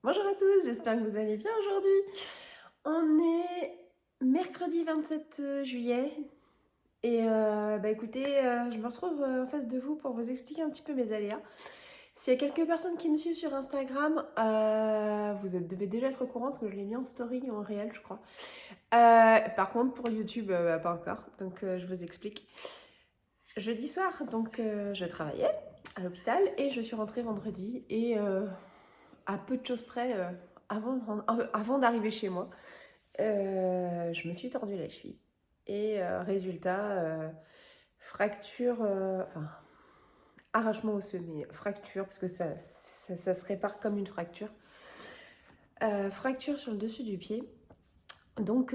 Bonjour à tous, j'espère que vous allez bien aujourd'hui. On est mercredi 27 juillet et écoutez, je me retrouve en face de vous pour vous expliquer un petit peu mes aléas. S'il y a quelques personnes qui me suivent sur Instagram, devez déjà être au courant parce que je l'ai mis en story en réel, je crois. Par contre, pour YouTube, pas encore, donc je vous explique. Jeudi soir, donc je travaillais à l'hôpital et je suis rentrée vendredi et à peu de choses près, avant d'arriver chez moi, je me suis tordu la cheville. Et résultat, fracture, enfin, arrachement osseux, mais fracture, parce que ça se répare comme une fracture. Fracture sur le dessus du pied. Donc,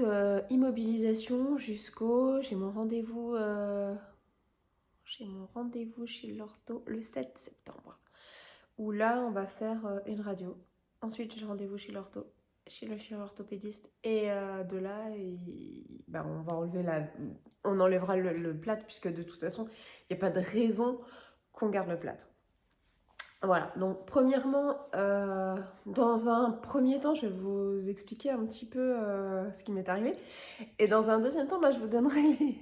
immobilisation jusqu'au. J'ai mon rendez-vous chez l'ortho le 7 septembre. Où là, on va faire une radio. Ensuite, j'ai rendez-vous chez l'ortho, chez le chirurgien orthopédiste. Et de là, on va on enlèvera le plâtre, puisque de toute façon, il n'y a pas de raison qu'on garde le plâtre. Voilà, donc premièrement, dans un premier temps, je vais vous expliquer un petit peu ce qui m'est arrivé. Et dans un deuxième temps, je vous donnerai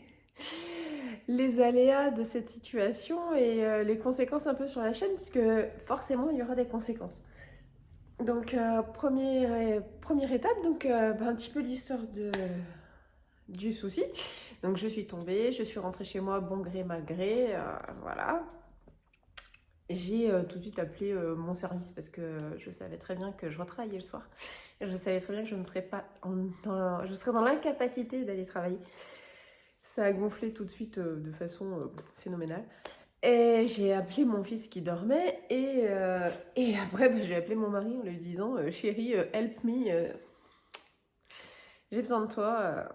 les aléas de cette situation et les conséquences un peu sur la chaîne, puisque forcément, il y aura des conséquences. Donc, première étape, donc un petit peu l'histoire du souci. Donc, je suis tombée, je suis rentrée chez moi, bon gré, mal gré, voilà. J'ai tout de suite appelé mon service parce que je savais très bien que je retravaillais le soir. Et je savais très bien que je ne serais pas je serais dans l'incapacité d'aller travailler. Ça a gonflé tout de suite de façon phénoménale. Et j'ai appelé mon fils qui dormait et après j'ai appelé mon mari en lui disant chérie, help me, j'ai besoin de toi,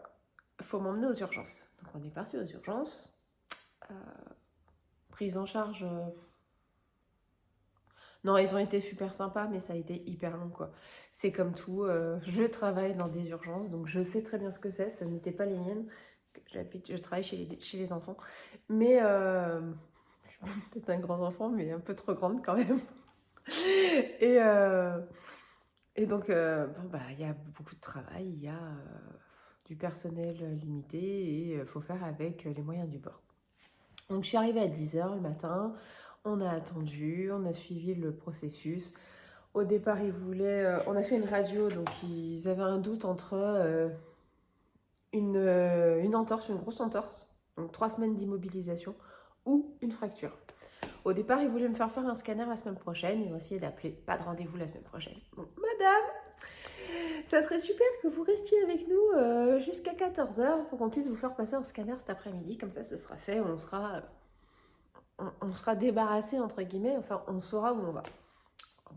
faut m'emmener aux urgences. Donc on est parti aux urgences, euh, prise en charge. Non, ils ont été super sympas, mais ça a été hyper long quoi. C'est comme tout, je travaille dans des urgences, donc je sais très bien ce que c'est, ça n'était pas les miennes. Je travaille chez les enfants, mais je suis peut-être un grand enfant, mais un peu trop grande quand même. Et, euh, et donc, il y a beaucoup de travail, il y a du personnel limité et il faut faire avec les moyens du bord. Donc, je suis arrivée à 10h le matin, on a attendu, on a suivi le processus. Au départ, on a fait une radio, donc ils avaient un doute entre une entorse, une grosse entorse, donc 3 semaines d'immobilisation, ou une fracture. Au départ, ils voulaient me faire un scanner la semaine prochaine. Ils ont essayé d'appeler. Pas de rendez-vous la semaine prochaine. Bon, madame, ça serait super que vous restiez avec nous jusqu'à 14h pour qu'on puisse vous faire passer un scanner cet après-midi. Comme ça, ce sera fait. On sera débarrassé, entre guillemets. Enfin, on saura où on va.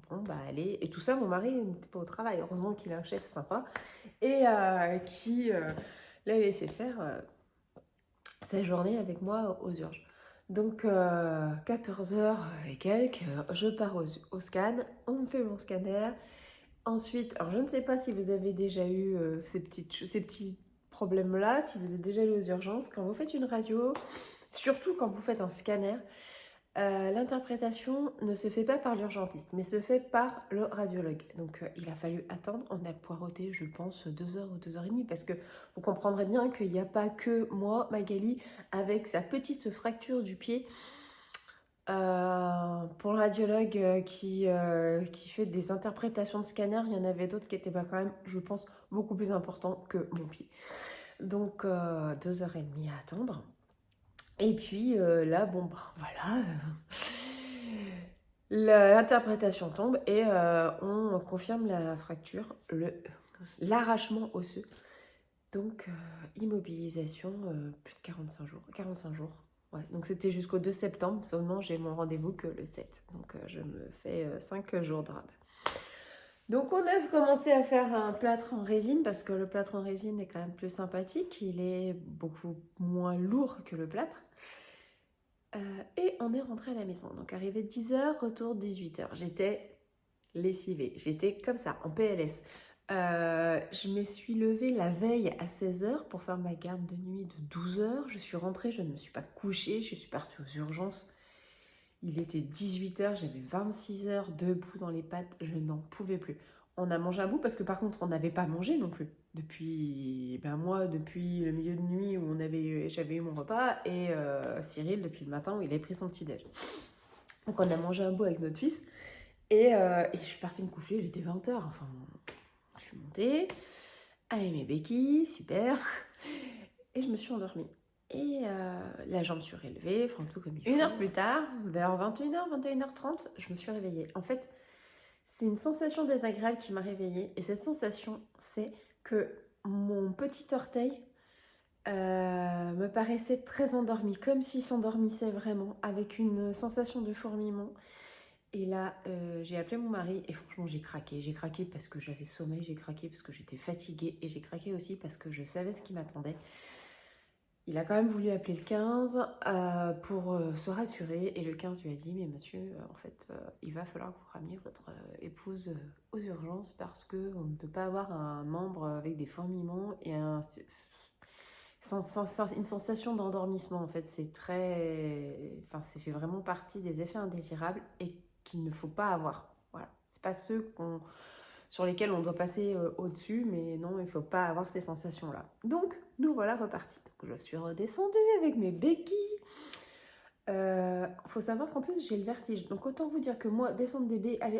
Bon, allez. Et tout ça, mon mari n'était pas au travail. Heureusement qu'il a un chef sympa et qui l'a laissé faire sa journée avec moi aux urgences. Donc, 14h et quelques, je pars au scan, on me fait mon scanner. Ensuite, alors je ne sais pas si vous avez déjà eu ces petits problèmes-là, si vous êtes déjà allé aux urgences. Quand vous faites une radio, surtout quand vous faites un scanner, l'interprétation ne se fait pas par l'urgentiste, mais se fait par le radiologue. Donc il a fallu attendre, on a poireauté, je pense, 2 heures ou 2 heures et demie, parce que vous comprendrez bien qu'il n'y a pas que moi, Magali, avec sa petite fracture du pied. Pour le radiologue qui fait des interprétations de scanner, il y en avait d'autres qui étaient quand même, je pense, beaucoup plus importants que mon pied. Donc 2 heures et demie à attendre. Et puis là, voilà. L'interprétation tombe et on confirme la fracture, l'arrachement osseux. Donc, immobilisation, plus de 45 jours. 45 jours. Ouais, donc c'était jusqu'au 2 septembre, seulement j'ai mon rendez-vous que le 7. Donc, je me fais 5 jours de rabat. Donc, on a commencé à faire un plâtre en résine parce que le plâtre en résine est quand même plus sympathique. Il est beaucoup moins lourd que le plâtre. Et on est rentré à la maison. Donc, arrivé 10h, retour 18h. J'étais lessivée. J'étais comme ça, en PLS. Je me suis levée la veille à 16h pour faire ma garde de nuit de 12h. Je suis rentrée, je ne me suis pas couchée, je suis partie aux urgences. Il était 18h, j'avais 26 heures debout dans les pattes, je n'en pouvais plus. On a mangé un bout parce que par contre, on n'avait pas mangé non plus. Depuis, moi, depuis le milieu de nuit où j'avais eu mon repas et Cyril depuis le matin où il avait pris son petit-déj. Donc on a mangé un bout avec notre fils et je suis partie me coucher, il était 20h. Enfin, je suis montée avec mes béquilles, super. Et je me suis endormie. Et là, je me suis relevée, enfin tout comme il faut. Une heure plus tard, vers 21h, 21h30, je me suis réveillée. En fait, c'est une sensation désagréable qui m'a réveillée. Et cette sensation, c'est que mon petit orteil me paraissait très endormi, comme s'il s'endormissait vraiment, avec une sensation de fourmillement. Et là, j'ai appelé mon mari et franchement, j'ai craqué. J'ai craqué parce que j'avais sommeil, j'ai craqué parce que j'étais fatiguée et j'ai craqué aussi parce que je savais ce qui m'attendait. Il a quand même voulu appeler le 15 pour se rassurer et le 15 lui a dit « Mais Mathieu, en fait, il va falloir que vous rameniez votre épouse aux urgences parce qu'on ne peut pas avoir un membre avec des fourmillements et une sensation d'endormissement. En fait, c'est très... Enfin, ça fait vraiment partie des effets indésirables et qu'il ne faut pas avoir. Voilà. C'est pas ceux sur lesquels on doit passer au-dessus, mais non, il ne faut pas avoir ces sensations-là. Donc, nous voilà repartis. Donc, je suis redescendue avec mes béquilles. Faut savoir qu'en plus, j'ai le vertige. Donc, autant vous dire que moi, descendre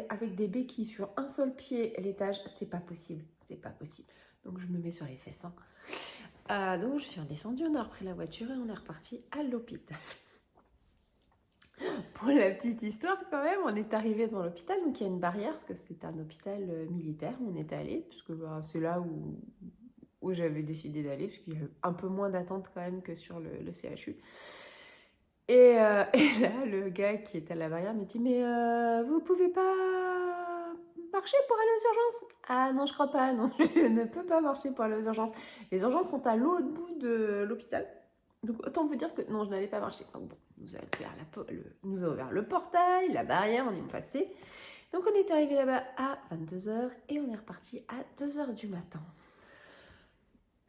avec des béquilles sur un seul pied l'étage, c'est pas possible. C'est pas possible. Donc, je me mets sur les fesses. Donc, je suis redescendue, on a repris la voiture et on est reparti à l'hôpital. Pour la petite histoire, quand même, on est arrivé dans l'hôpital, donc il y a une barrière, parce que c'est un hôpital militaire où on est allé, puisque c'est là où j'avais décidé d'aller, parce qu'il y a un peu moins d'attente quand même que sur le CHU. Et là, le gars qui est à la barrière me dit « Mais vous pouvez pas marcher pour aller aux urgences ?» « Ah non, je crois pas, non, je ne peux pas marcher pour aller aux urgences. Les urgences sont à l'autre bout de l'hôpital. » Donc autant vous dire que non, je n'allais pas marcher. Donc bon, nous a ouvert le portail, la barrière, on est passé. Donc on est arrivé là-bas à 22h et on est reparti à 2h du matin.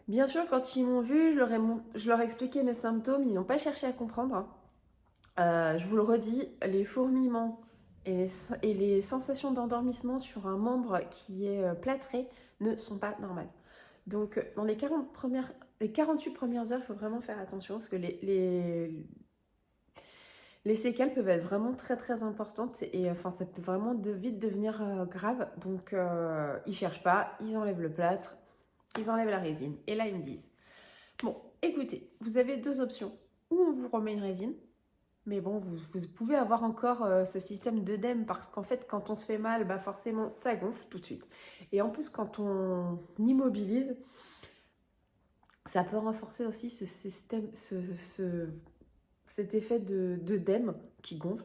Bien sûr, quand ils m'ont vu, je leur ai expliqué mes symptômes, ils n'ont pas cherché à comprendre. Je vous le redis, les fourmillements et les sensations d'endormissement sur un membre qui est plâtré ne sont pas normales. Donc dans les 48 premières heures, il faut vraiment faire attention parce que les séquelles peuvent être vraiment très très importantes et enfin ça peut vraiment vite devenir grave. Donc ils cherchent pas, ils enlèvent le plâtre, ils enlèvent la résine. Et là ils me disent, bon écoutez, vous avez deux options, ou on vous remet une résine, mais bon vous pouvez avoir encore ce système d'œdème parce qu'en fait quand on se fait mal, bah forcément ça gonfle tout de suite. Et en plus quand on immobilise, ça peut renforcer aussi ce système, cet effet d'œdème qui gonfle.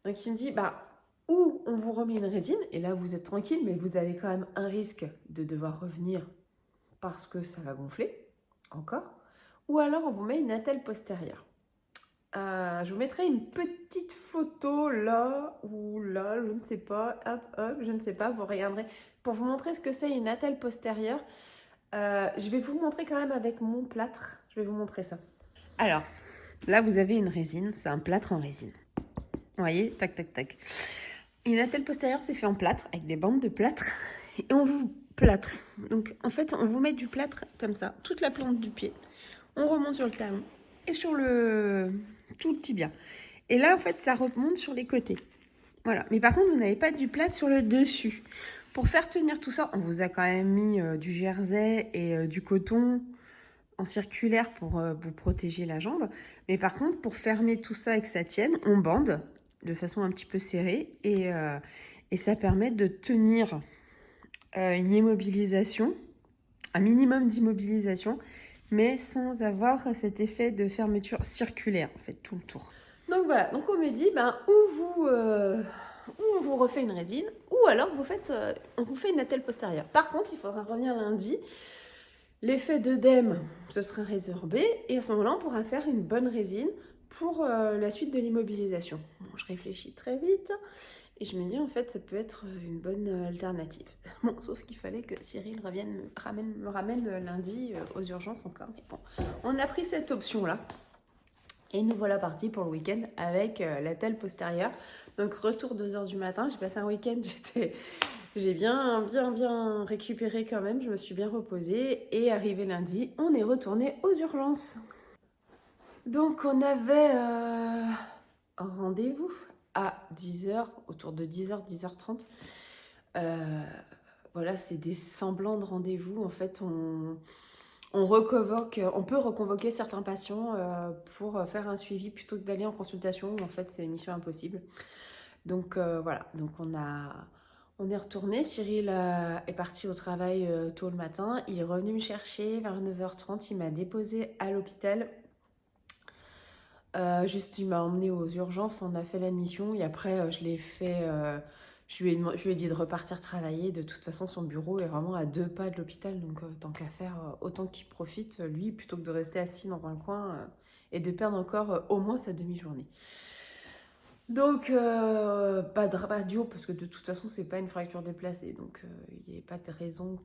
Donc il me dit, bah, ou on vous remet une résine, et là vous êtes tranquille, mais vous avez quand même un risque de devoir revenir parce que ça va gonfler, encore. Ou alors on vous met une attelle postérieure. Je vous mettrai une petite photo là, ou là, je ne sais pas, hop, je ne sais pas, vous regarderez. Pour vous montrer ce que c'est une attelle postérieure, je vais vous montrer quand même avec mon plâtre, je vais vous montrer ça. Alors, là vous avez une résine, c'est un plâtre en résine. Vous voyez, tac, tac, tac. Une attelle postérieure, c'est fait en plâtre, avec des bandes de plâtre, et on vous plâtre. Donc en fait, on vous met du plâtre comme ça, toute la plante du pied. On remonte sur le talon et sur tout le tibia. Et là, en fait, ça remonte sur les côtés. Voilà. Mais par contre, vous n'avez pas du plâtre sur le dessus. Pour faire tenir tout ça, on vous a quand même mis du jersey et du coton en circulaire pour vous protéger la jambe. Mais par contre, pour fermer tout ça et que ça tienne, on bande de façon un petit peu serrée et ça permet de tenir une immobilisation, un minimum d'immobilisation, mais sans avoir cet effet de fermeture circulaire, en fait, tout le tour. Donc voilà, donc on me dit, ou on vous refait une résine, ou alors on vous fait une attelle postérieure. Par contre, il faudra revenir lundi. L'effet d'œdème se sera résorbé et à ce moment-là, on pourra faire une bonne résine pour la suite de l'immobilisation. Bon, je réfléchis très vite et je me dis en fait ça peut être une bonne alternative. Bon, sauf qu'il fallait que Cyril me ramène lundi aux urgences encore. Mais bon, on a pris cette option-là. Et nous voilà partis pour le week-end avec l'attelle postérieure. Donc retour 2h du matin, j'ai passé un week-end, J'ai bien récupéré quand même, je me suis bien reposée et arrivé lundi, on est retourné aux urgences. Donc on avait un rendez-vous à 10h, autour de 10h, 10h30. Voilà, c'est des semblants de rendez-vous. En fait, on peut reconvoquer certains patients pour faire un suivi plutôt que d'aller en consultation. En fait, c'est mission impossible. Donc voilà, donc on est retourné. Cyril est parti au travail tôt le matin. Il est revenu me chercher vers 9h30. Il m'a déposé à l'hôpital. Juste, il m'a emmené aux urgences. On a fait l'admission et après, je l'ai fait. Je lui ai dit de repartir travailler. De toute façon, son bureau est vraiment à 2 pas de l'hôpital. Donc, tant qu'à faire, autant qu'il profite, lui, plutôt que de rester assis dans un coin et de perdre encore au moins sa demi-journée. Donc, pas de radio, parce que de toute façon, c'est pas une fracture déplacée. Donc, il n'y avait pas de raison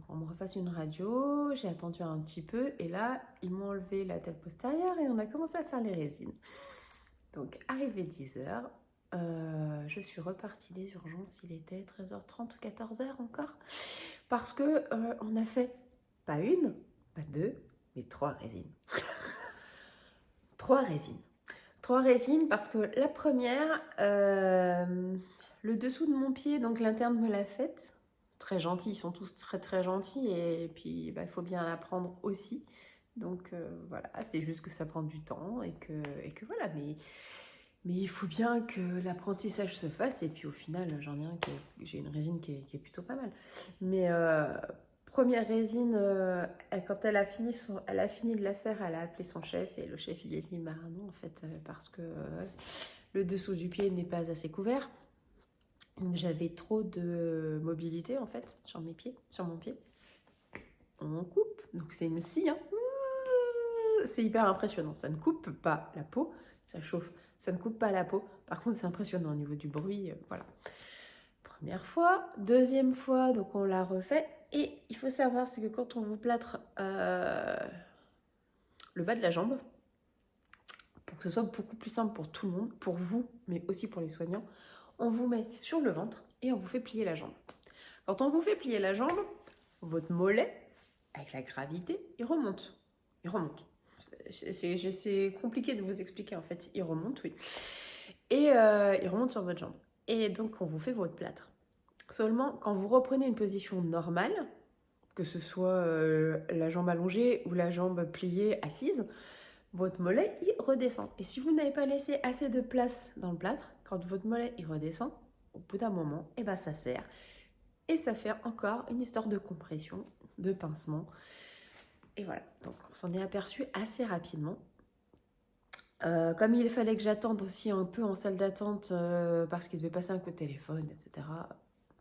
qu'on me refasse une radio. J'ai attendu un petit peu, et là, ils m'ont enlevé la tête postérieure et on a commencé à faire les résines. Donc, arrivé 10h, je suis repartie des urgences. Il était 13h30 ou 14h encore. Parce que on a fait pas une, pas deux, mais 3 résines. 3 résines. 3 résines parce que la première, le dessous de mon pied, donc l'interne me l'a faite. Très gentils, ils sont tous très très gentils et puis bah, il faut bien l'apprendre aussi. Donc voilà, c'est juste que ça prend du temps et que voilà, mais il faut bien que l'apprentissage se fasse et puis au final, j'ai une résine qui est plutôt pas mal. Mais première résine, quand elle a fini de la faire, elle a appelé son chef et le chef il lui a dit bah non en fait parce que le dessous du pied n'est pas assez couvert. J'avais trop de mobilité en fait sur mon pied. On coupe, donc c'est une scie, hein. C'est hyper impressionnant. Ça ne coupe pas la peau, ça chauffe. Ça ne coupe pas la peau. Par contre, c'est impressionnant au niveau du bruit. Voilà. Première fois. Deuxième fois, donc on l'a refait. Et il faut savoir, c'est que quand on vous plâtre le bas de la jambe, pour que ce soit beaucoup plus simple pour tout le monde, pour vous, mais aussi pour les soignants, on vous met sur le ventre et on vous fait plier la jambe. Quand on vous fait plier la jambe, votre mollet, avec la gravité, il remonte. Il remonte. C'est compliqué de vous expliquer en fait. Il remonte, oui. Et il remonte sur votre jambe. Et donc, on vous fait votre plâtre. Seulement, quand vous reprenez une position normale, que ce soit la jambe allongée ou la jambe pliée assise, votre mollet, il redescend. Et si vous n'avez pas laissé assez de place dans le plâtre, quand votre mollet, il redescend, au bout d'un moment, et ben, ça serre. Et ça fait encore une histoire de compression, de pincement. Et voilà, donc on s'en est aperçu assez rapidement. Comme il fallait que j'attende aussi un peu en salle d'attente parce qu'il devait passer un coup de téléphone, etc.,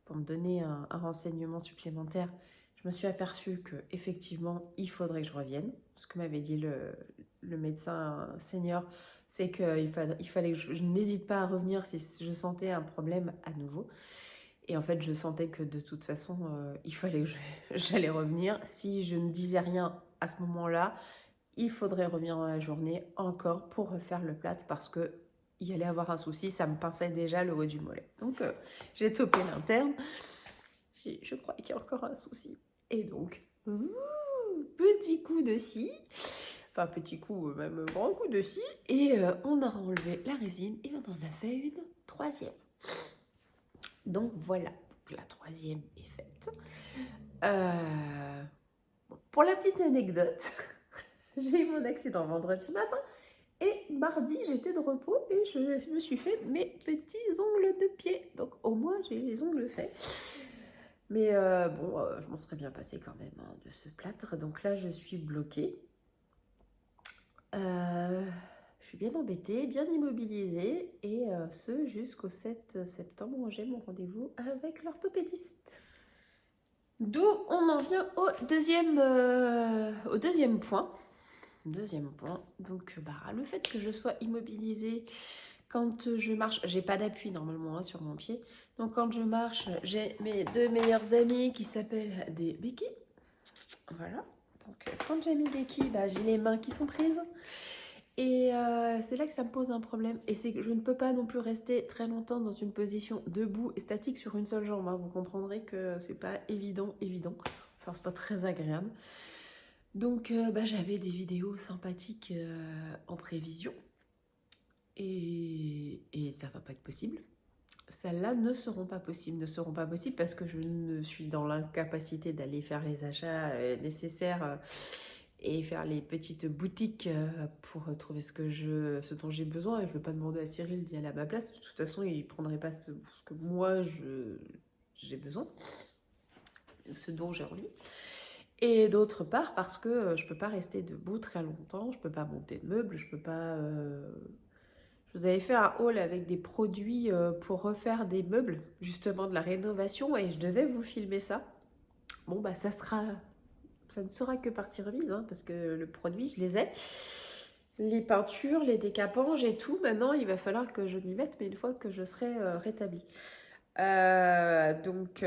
pour me donner un renseignement supplémentaire, je me suis aperçue qu'effectivement, il faudrait que je revienne. Ce que m'avait dit le médecin senior, c'est qu'il fallait que je n'hésite pas à revenir si je sentais un problème à nouveau. Et en fait, je sentais que de toute façon, il fallait que j'allais revenir. Si je ne disais rien à ce moment-là, il faudrait revenir dans la journée encore pour refaire le plâtre parce que il y allait avoir un souci, ça me pinçait déjà le haut du mollet. Donc j'ai topé l'interne. Je crois qu'il y a encore un souci. Et donc, petit coup de scie, enfin petit coup, même grand coup de scie, et on a enlevé la résine et on en a fait une 3e. Donc voilà, donc la 3e est faite. Pour la petite anecdote, j'ai eu mon accident vendredi matin et mardi j'étais de repos et je me suis fait mes petits ongles de pied. Donc au moins j'ai les ongles faits. Mais je m'en serais bien passée quand même hein, de ce plâtre. Donc là je suis bloquée. Je suis bien embêtée, bien immobilisée et ce jusqu'au 7 septembre où j'ai mon rendez-vous avec l'orthopédiste. D'où on en vient au deuxième point. Donc le fait que je sois immobilisée quand je marche, j'ai pas d'appui normalement hein, sur mon pied. Donc quand je marche, j'ai mes 2 meilleures amies qui s'appellent des béquilles. Voilà. Donc quand j'ai mis des béquilles, j'ai les mains qui sont prises. Et c'est là que ça me pose un problème. Et c'est que je ne peux pas non plus rester très longtemps dans une position debout et statique sur une seule jambe, hein. Vous comprendrez que c'est pas évident. Enfin, c'est pas très agréable. Donc, j'avais des vidéos sympathiques en prévision. Et ça va pas être possible. Celles-là ne seront pas possibles. Parce que je ne suis dans l'incapacité d'aller faire les achats nécessaires et faire les petites boutiques pour trouver ce dont j'ai besoin. Et je ne veux pas demander à Cyril d'y aller à ma place. De toute façon, il ne prendrait pas ce que moi j'ai besoin, ce dont j'ai envie. Et d'autre part, parce que je ne peux pas rester debout très longtemps, je ne peux pas monter de meubles, je ne peux pas... Je vous avais fait un haul avec des produits pour refaire des meubles, justement de la rénovation, et je devais vous filmer ça. Bon, ça ne sera que partie remise, hein, parce que le produit, je les ai. Les peintures, les décapanges et tout, maintenant, il va falloir que je m'y mette, mais une fois que je serai rétablie. Donc,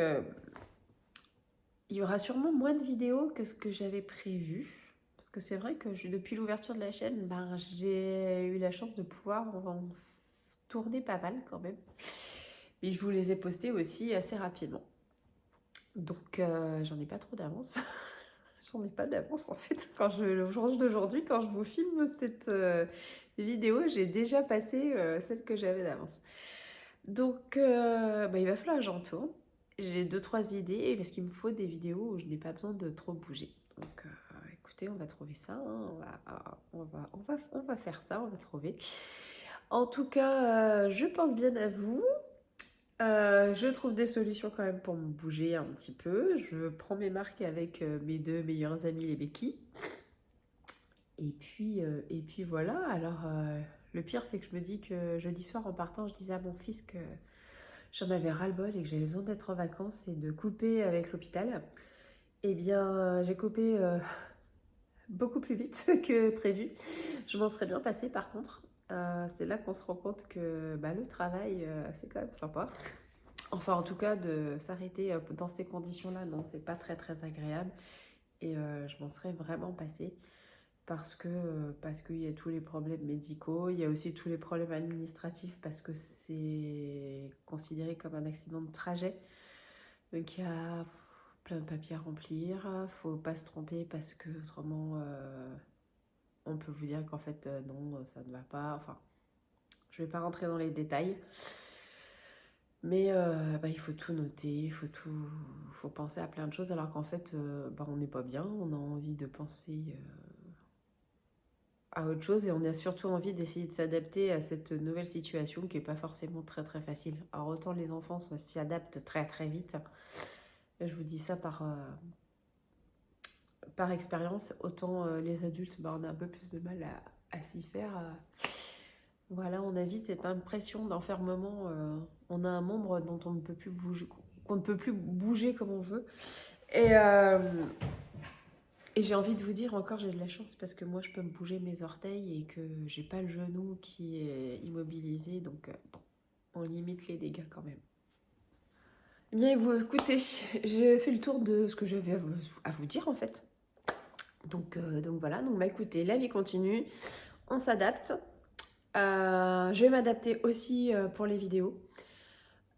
il y aura sûrement moins de vidéos que ce que j'avais prévu. Parce que c'est vrai que depuis l'ouverture de la chaîne, j'ai eu la chance de pouvoir en tourner pas mal quand même. Mais je vous les ai postés aussi assez rapidement. Donc j'en ai pas trop d'avance. J'en ai pas d'avance en fait. Le jour d'aujourd'hui, quand je vous filme cette vidéo, j'ai déjà passé celle que j'avais d'avance. Donc il va falloir que j'en tourne. J'ai 2-3 idées parce qu'il me faut des vidéos où je n'ai pas besoin de trop bouger. Donc écoutez, on va trouver ça, hein. On va faire ça, on va trouver. En tout cas, je pense bien à vous. Je trouve des solutions quand même pour me bouger un petit peu. Je prends mes marques avec mes 2 meilleurs amis, les béquilles. Et puis voilà. Alors, le pire, c'est que je me dis que jeudi soir, en partant, je disais à mon fils que j'en avais ras-le-bol et que j'avais besoin d'être en vacances et de couper avec l'hôpital. Eh bien, j'ai coupé beaucoup plus vite que prévu. Je m'en serais bien passée par contre. C'est là qu'on se rend compte que le travail, c'est quand même sympa. Enfin, en tout cas, de s'arrêter dans ces conditions-là, non, c'est pas très très agréable. Et je m'en serais vraiment passée parce qu'il y a tous les problèmes médicaux, il y a aussi tous les problèmes administratifs parce que c'est considéré comme un accident de trajet. Donc il y a plein de papiers à remplir, faut pas se tromper parce que autrement on peut vous dire qu'en fait non, ça ne va pas. Enfin, je vais pas rentrer dans les détails. Mais il faut tout noter, faut penser à plein de choses alors qu'en fait on n'est pas bien, on a envie de penser à autre chose et on a surtout envie d'essayer de s'adapter à cette nouvelle situation qui n'est pas forcément très très facile. Alors autant les enfants s'y adaptent très très vite, je vous dis ça par expérience, autant les adultes on a un peu plus de mal à s'y faire. Voilà, on a vite cette impression d'enfermement. On a un membre dont on ne peut plus bouger, qu'on ne peut plus bouger comme on veut. Et j'ai envie de vous dire encore, j'ai de la chance parce que moi, je peux me bouger mes orteils et que j'ai pas le genou qui est immobilisé. Donc, on limite les dégâts quand même. Eh bien, vous, écoutez, j'ai fait le tour de ce que j'avais à vous dire en fait. Donc voilà, écoutez, la vie continue, on s'adapte. Je vais m'adapter aussi pour les vidéos.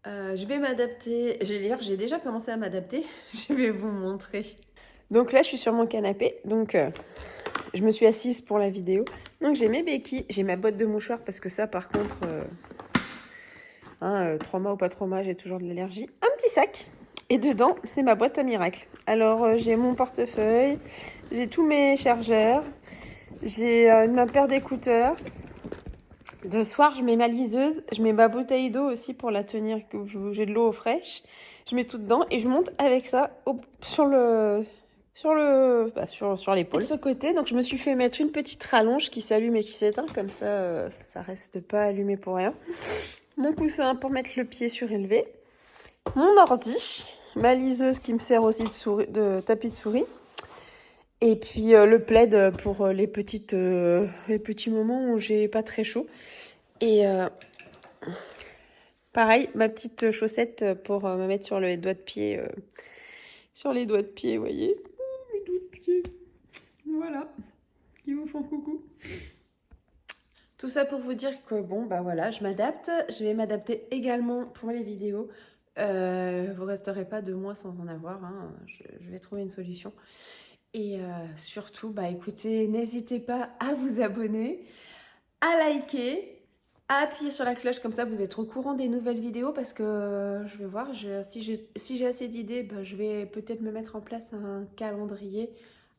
Je vais m'adapter. J'ai déjà commencé à m'adapter. Je vais vous montrer. Donc là, je suis sur mon canapé. Donc, je me suis assise pour la vidéo. Donc, j'ai mes béquilles. J'ai ma boîte de mouchoirs parce que ça, par contre, 3 mois ou pas 3 mois, j'ai toujours de l'allergie. Un petit sac. Et dedans, c'est ma boîte à miracles. Alors, j'ai mon portefeuille. J'ai tous mes chargeurs. J'ai ma paire d'écouteurs. De soir, je mets ma liseuse, je mets ma bouteille d'eau aussi pour la tenir, que j'ai de l'eau fraîche. Je mets tout dedans et je monte avec ça sur l'épaule. De ce côté, donc je me suis fait mettre une petite rallonge qui s'allume et qui s'éteint, comme ça, ça reste pas allumé pour rien. Mon coussin pour mettre le pied surélevé. Mon ordi, ma liseuse qui me sert aussi de tapis de souris. Et puis le plaid pour les petits moments où j'ai pas très chaud. Et pareil, ma petite chaussette pour me mettre sur les doigts de pied. Sur les doigts de pied, vous voyez. Les doigts de pied. Voilà. Qui vous font coucou. Tout ça pour vous dire que bon, bah voilà, je m'adapte. Je vais m'adapter également pour les vidéos. Vous resterez pas 2 mois sans en avoir, hein. Je vais trouver une solution. Et surtout, bah écoutez, n'hésitez pas à vous abonner, à liker, à appuyer sur la cloche, comme ça vous êtes au courant des nouvelles vidéos parce que je vais voir, si j'ai assez d'idées, bah, je vais peut-être me mettre en place un calendrier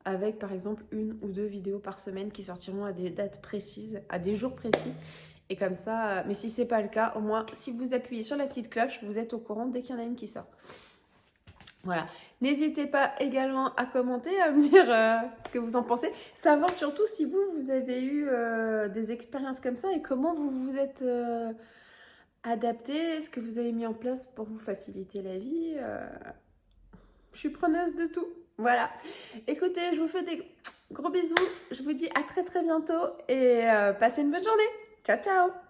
avec par exemple 1 ou 2 vidéos par semaine qui sortiront à des dates précises, à des jours précis. Et comme ça, mais si c'est pas le cas, au moins si vous appuyez sur la petite cloche, vous êtes au courant dès qu'il y en a une qui sort. Voilà. N'hésitez pas également à commenter, à me dire ce que vous en pensez. Savoir surtout si vous avez eu des expériences comme ça et comment vous vous êtes adapté, ce que vous avez mis en place pour vous faciliter la vie. Je suis preneuse de tout. Voilà. Écoutez, je vous fais des gros bisous. Je vous dis à très très bientôt et passez une bonne journée. Ciao ciao.